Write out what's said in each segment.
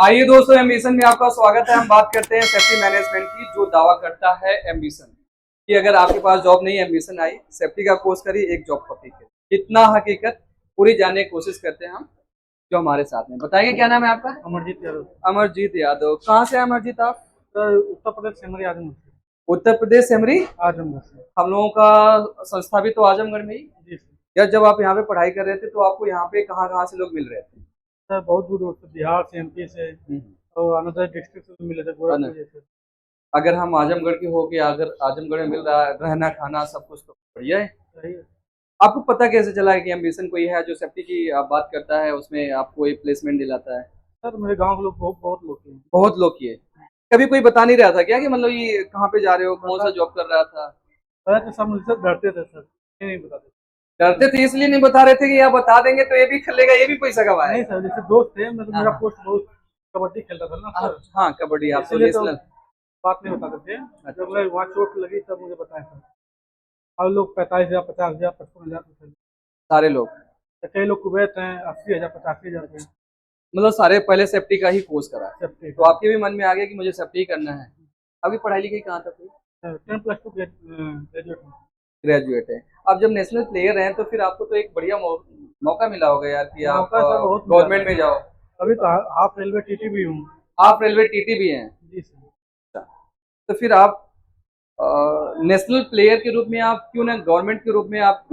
आइए दोस्तों, एम्बिशन में आपका स्वागत है। हम बात करते हैं सेफ्टी मैनेजमेंट की, जो दावा करता है एम्बिशन कि अगर आपके पास जॉब नहीं, एम्बिशन आई, सेफ्टी का कोर्स करिए, एक जॉब पक्की करिए। कितना हकीकत पूरी जानने की कोशिश करते हैं हम, जो हमारे साथ में बताएंगे। क्या नाम है आपका? अमरजीत यादव। अमरजीत यादव। कहाँ से हैं अमरजीत आप? सर उत्तर प्रदेश सेमरी आजमगढ़ से। उत्तर प्रदेश सेमरी। आजमगढ़ से। हम लोगों का संस्था भी तो आजमगढ़ में ही। जी सर। यार, जब आप यहाँ पे पढ़ाई कर रहे थे तो आपको यहाँ पे कहाँ कहाँ से लोग मिल रहे थे? सर बहुत दूर दूर से, बिहार से, एमपी से और अनदर डिस्ट्रिक्ट से भी मिले थे, गोरखपुर जैसे। अगर हम आजमगढ़ के हो के अगर आजमगढ़ में मिल रहा है, रहना खाना सब कुछ, तो बढ़िया है। सही है। आपको पता कैसे चला है कि एम्बिशन कोई है जो सेफ्टी की आप बात करता है, उसमें आपको एक प्लेसमेंट दिलाता है? सर मेरे गांव के लोग बहुत लोग हैं। बहुत लोग किए। कभी कोई बता नहीं रहा था क्या कि मतलब ये कहाँ पे जा रहे हो, कौन सा जॉब कर रहा था? पहले तो सब मुझसे डरते थे सर, ये नहीं बताते। डरते थे इसलिए नहीं बता रहे थे कि आप बता देंगे तो ये भी कर लेगा, ये भी पैसा नहीं कमाएगा? सर, जैसे दोस्त थे, मतलब मेरा हाँ पोस्ट बहुत कबड्डी खेलता था ना सर, हाँ, कबड्डी आप तो इसलिए तो नेशनल। बात नहीं बताते थे। जब मैं वहाँ चोट लगी तब मुझे बताया सर। और लोग 45,000, 50,000, 55,000 सारे लोग कई लोग कुवैत हैं, 80,000, 85,000 रुपये। मतलब सारे पहले सेफ्टी का ही कोर्स करा है। सेफ्टी तो आपके भी मन में आ गया कि मुझे सेफ्टी ही करना है। अभी पढ़ाई लिखाई कहाँ तक हुई? 10+2 ग्रेजुएट हूँ। ग्रेजुएट है। अब जब नेशनल प्लेयर हैं तो फिर आपको तो एक बढ़िया मौका मिला होगा यार कि आप मौका सर बहुत मिला। गवर्नमेंट में जाओ। अभी तो हाफ रेलवे टीटी भी हूँ। आप रेलवे टीटी भी हैं? जी सर। तो फिर आप नेशनल प्लेयर के रूप में आप क्यों ना गवर्नमेंट के रूप में आप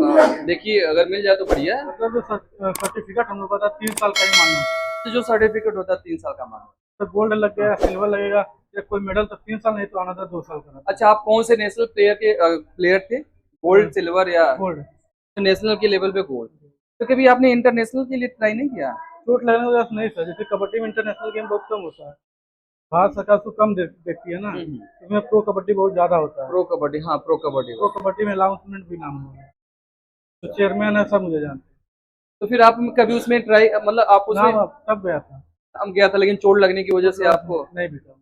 देखिए, अगर मिल जाए तो बढ़िया है। मतलब जो सर्टिफिकेट हम लोग का था 3 साल का ही मांगना। तो जो सर्टिफिकेट होता है 3 साल का मांग। तो गोल्ड लग गया, सिल्वर लगेगा, या कोई मेडल तो 3 साल, नहीं तो अनदर 2 साल का रहता अच्छा, आप कौन से नेशनल प्लेयर थे? गोल्ड, सिल्वर या? है। गोल्ड। तो नेशनल के लेवल पे गोल्ड। तो कभी आपने इंटरनेशनल के लिए ट्राई नहीं किया? चोट लगने की वजह से नहीं सर, जैसे कबड्डी में इंटरनेशनल गेम बहुत कम होता है, भारत सरकार उसको कम देखती है ना। इसमें प्रो कबड्डी बहुत ज्यादा होता है। प्रो कबड्डी, हाँ प्रो कबड्डी। प्रो कबड्डी में अनाउंसमेंट भी नाम हुआ है, तो चेयरमैन है, सब मुझे जानते तो फिर आप कभी उसमें ट्राई, मतलब आप हैं। उसमें? नाम अब तब गया था। हम गया था लेकिन चोट लगने की वजह से आपको नहीं बेटा।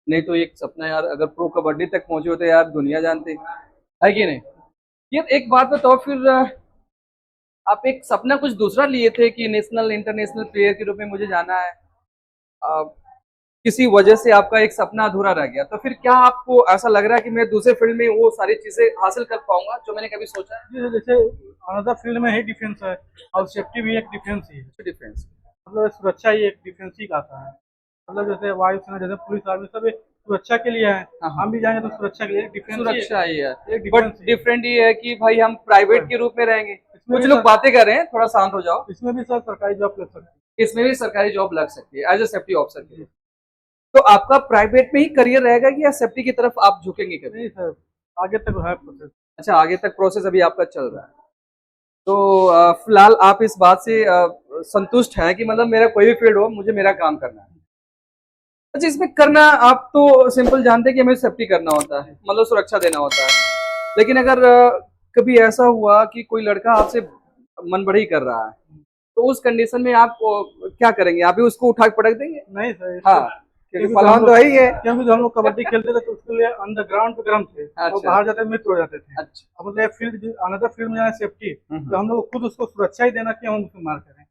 नहीं। तो एक सपना यार, अगर प्रो कबड्डी तक पहुंचे होते यार, दुनिया जानती है कि नहीं। ये एक बात बताओ फिर, आप एक सपना कुछ दूसरा लिए थे कि नेशनल इंटरनेशनल प्लेयर के रूप में मुझे जाना है, आ, किसी वजह से आपका एक सपना अधूरा रह गया, तो फिर क्या आपको ऐसा लग रहा है कि मैं दूसरे फील्ड में वो सारी चीजें हासिल कर पाऊंगा जो मैंने कभी सोचा है? जैसे अनदर फील्ड में ही डिफेंस है, और सेफ्टी भी एक डिफेंस ही है। डिफेंस। मतलब सुरक्षा ही एक डिफेंस ही का आता है। मतलब जैसे वायुसेना, जैसे पुलिस आर्मी, सब एक सुरक्षा के लिए है। हाँ। हम भी जाएंगे तो सुरक्षा के लिए डिफेंस सुरक्षा ही है। एक बट डिफेंस ही है। डिफरेंट ये है कि भाई हम प्राइवेट के रूप में रहेंगे। इसमें कुछ भी लोग सर, बातें कर रहे हैं, थोड़ा शांत हो जाओ। इसमें भी सर सरकारी जॉब लग सकती है। इसमें भी सरकारी जॉब लग सकती है एज ए सेफ्टी ऑफिसर के लिए। तो आपका प्राइवेट में ही करियर रहेगा कि या सेफ्टी की तरफ आप झुकेंगे कभी? नहीं सर, आगे तक है प्रोसेस। अच्छा, आगे तक प्रोसेस अभी आपका चल रहा है। तो फिलहाल आप इस बात से संतुष्ट हैं कि मतलब मेरा कोई भी फील्ड हो, मुझे मेरा काम करना है। अच्छा, इसमें करना आप तो सिंपल जानते हैं कि हमें सेफ्टी करना होता है, मतलब सुरक्षा देना होता है। लेकिन अगर कभी ऐसा हुआ कि कोई लड़का आपसे मन बढ़ी कर रहा है, तो उस कंडीशन में आप क्या करेंगे? आप भी उसको उठा के पटक देंगे? नहीं सर, हाँ, क्योंकि पहलवान तो है ही है। क्योंकि हम लोग कबड्डी खेलते थे तो उसके लिए अंडरग्राउंड पे गर्म थे, और अच्छा। बाहर जाते मित्र हो जाते थे। अच्छा। अब मतलब फील्ड, अनदर फील्ड में जाना सेफ्टी, तो हम लोग खुद उसको सुरक्षा ही देना कि हम उसको मार करें।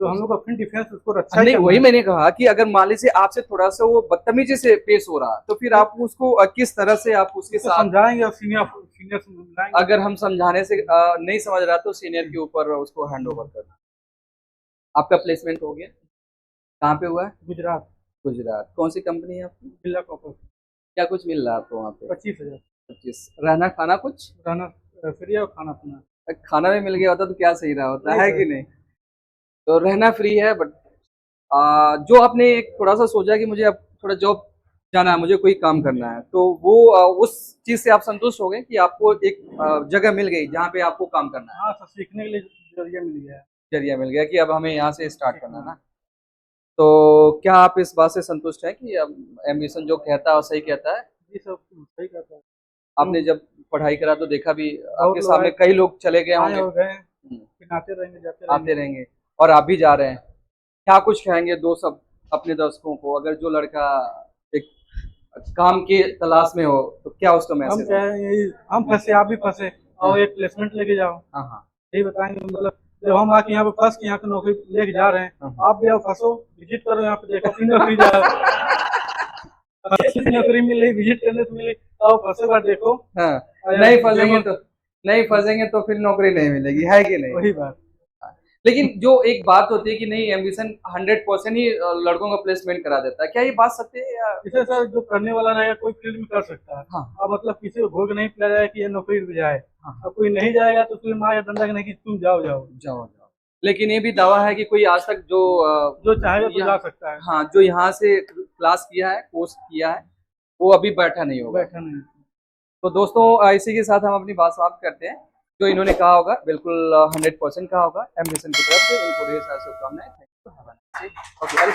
तो हम लोग अपनी डिफेंस उसको रक्षा ही नहीं, करना वही है। मैंने कहा कि अगर मान लीजिए आपसे थोड़ा सा वो बदतमीजी से पेश हो रहा, तो फिर आप उसको किस तरह से आप उसके उसको साथ? समझाएंगे और सीनियर समझाएंगे। अगर हम समझाने से नहीं समझ रहा तो सीनियर के ऊपर उसको हैंड ओवर करना। आपका प्लेसमेंट हो गया? कहाँ पे हुआ है? गुजरात। गुजरात। कौन सी कंपनी है आपकी? जिला कॉपर। क्या कुछ मिल रहा है आपको वहाँ पे? 25,000। 25? रहना खाना कुछ? रहना फ्री है और खाना पीना। खाना भी मिल गया होता तो क्या सही रहा होता है कि नहीं? तो रहना फ्री है, बट जो आपने एक थोड़ा सा सोचा कि मुझे अब थोड़ा जॉब जाना है, मुझे कोई काम करना है, तो वो उस चीज से आप संतुष्ट हो गए कि आपको एक जगह मिल गई जहाँ पे आपको काम करना है? हाँ सर, सीखने के लिए जरिया मिल गया है। जरिया मिल गया कि अब हमें यहाँ से स्टार्ट करना है ना। तो क्या आप इस बात से संतुष्ट हैं कि अब एम्बिशन जो कहता है वो सही कहता है? ये सब सही कहता है। आपने जब पढ़ाई करा तो देखा भी, आपके लोग सामने कई लोग चले गए आए होंगे। हो गए, फिर आते रहेंगे, जाते आते रहेंगे। रहेंगे और आप भी जा रहे हैं। क्या कुछ कहेंगे दोस्त सब अपने दर्शकों को, अगर जो लड़का एक काम की तलाश में हो तो क्या उसका हम मैसेज क्या है? है, यही हम फंसे, आप भी फंसे, और एक प्लेसमेंट लेके जाओ, हाँ हाँ। यही बताएंगे। मतलब जब हम आके यहाँ पे फंस के यहाँ पे नौकरी लेके जा रहे हैं, आप भी आओ फंसो, विजिट करो यहाँ पे, देखो किन नौकरी जा रहे हैं। नौकरी मिली, विजिट करने से मिली, आओ फंसो बार देखो। हाँ, नहीं फंसेंगे तो फिर नौकरी नहीं मिलेगी, है कि नहीं? वही बात। लेकिन जो एक बात होती है कि नहीं, एम्बिशन 100% ही लड़कों का प्लेसमेंट करा देता है, क्या ये बात सत्य है या? इसे सर जो करने वाला रहेगा कोई फील्ड में कर सकता है। हाँ। अब मतलब किसी को भोग नहीं पिला जाए कि ये नौकरी रुक जाए। हाँ। अब कोई नहीं जाएगा तो फिर माँ या डंडा नहीं कि तुम जाओ जाओ जाओ जाओ। लेकिन ये भी दावा है कि कोई आज तक जो चाहेगा तो जा सकता है। हाँ, जो यहाँ से क्लास किया है, कोर्स किया है, वो अभी बैठा नहीं होगा। बैठा नहीं। तो दोस्तों इसी के साथ हम अपनी बात समाप्त करते हैं। जो इन्होंने कहा होगा बिल्कुल 100% कहा होगा एम्बिशन की तरफ से। इनको ढेर सारी शुभकामनाएं। Thank you. ओके, अरे